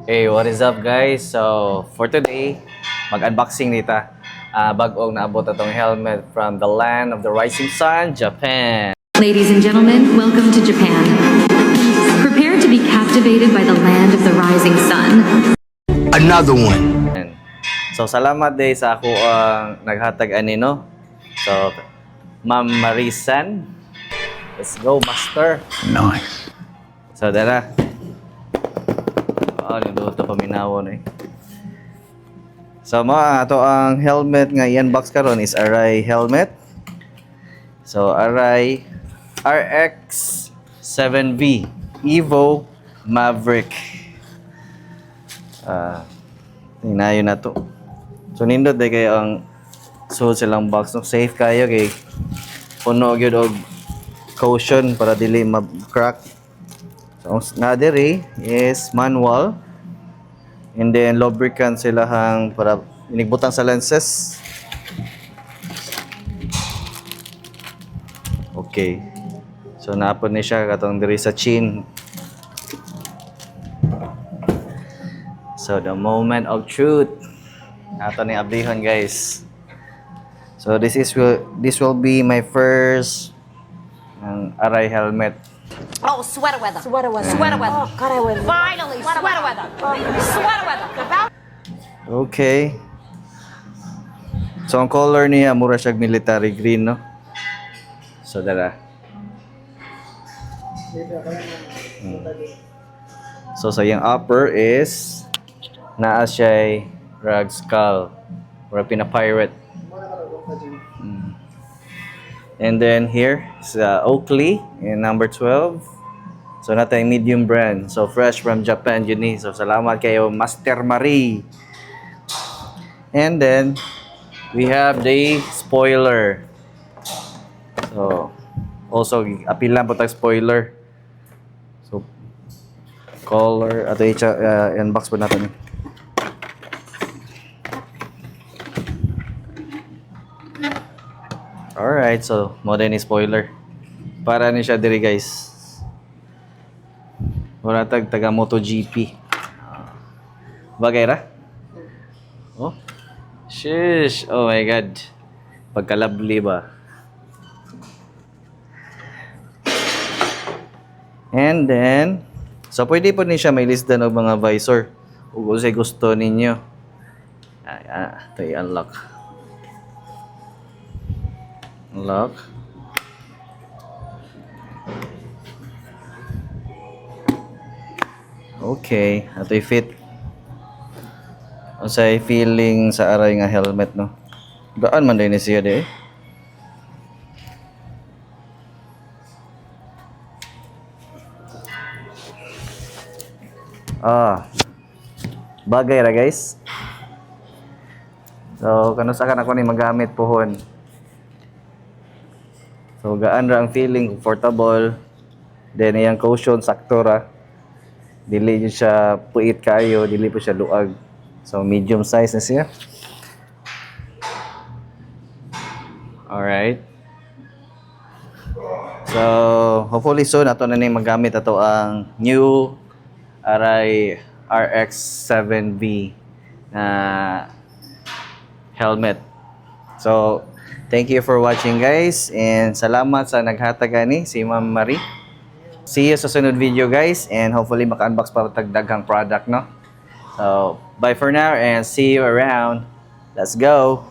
Hey, what is up guys? So, for today, mag-unboxing nita. Bag-ong naabot atong helmet from the land of the rising sun, Japan. Ladies and gentlemen, welcome to Japan. Prepare to be captivated by the land of the rising sun. Another one. So, salamat day sa ako ang naghatag ani no. So, Ma'am Marisan. Let's go, master. Nice. So, dara. Niluto paminawon eh. So, ato ang helmet nga i-unbox karon is Arai helmet. So, Arai RX 7V Evo Maverick. Tingnayon na to. So, nindot day kayo ang suot silang box. No? Safe kayo kay puno gyud og caution para dili ma-crack. So, ang nadiri is manual. And then, lubricant sila hang para inigbutang sa lenses. Okay. So, napon ni siya katong diri sa chin. So, the moment of truth. Ato ni abrihon, guys. So, this will be my first Arai helmet. Oh, sweater weather. Sweater weather. Sweater weather. Oh, God, I would. Finally, sweater weather. Sweater weather. Okay. So, ang color niya, mura siyang military green, no? So, dala. So, sa yung upper is naa siya rag skull or pinapirate. And then here is Oakley in number 12. So natay medium brand. So fresh from Japan yun eh. So salamat kayo Master Marie. And then we have the spoiler. So also apil lang po tag spoiler. So color ato unbox po natin. Alright, so modern spoiler. Para ni siya diri guys. Wala taga MotoGP. Bagay ra? Oh. Shish. Oh my god. Pagkalabli ba? And then, so pwede po ni siya may lisdan og mga visor. Kung gusto ninyo. Ito i-unlock. Lock. Okay, ato i-fit. Unsay feeling sa aray nga helmet no. Gaan man din siya de. Bagay ra guys. So kano sa kana ko ni magamit pohon. So, gaan ra ang feeling, comfortable. Then, yung cushion, sakto ra. Dili yun siya puit kayo, dili po siya luag. So, medium size na siya. Alright. So, hopefully soon, ato na nang magamit ato ang new Arai RX 7V na helmet. So, thank you for watching guys and salamat sa naghatag ani si Ma'am Marie. See you sa sunod video guys and hopefully maka-unbox para tagdaghang product no. So bye for now and see you around. Let's go.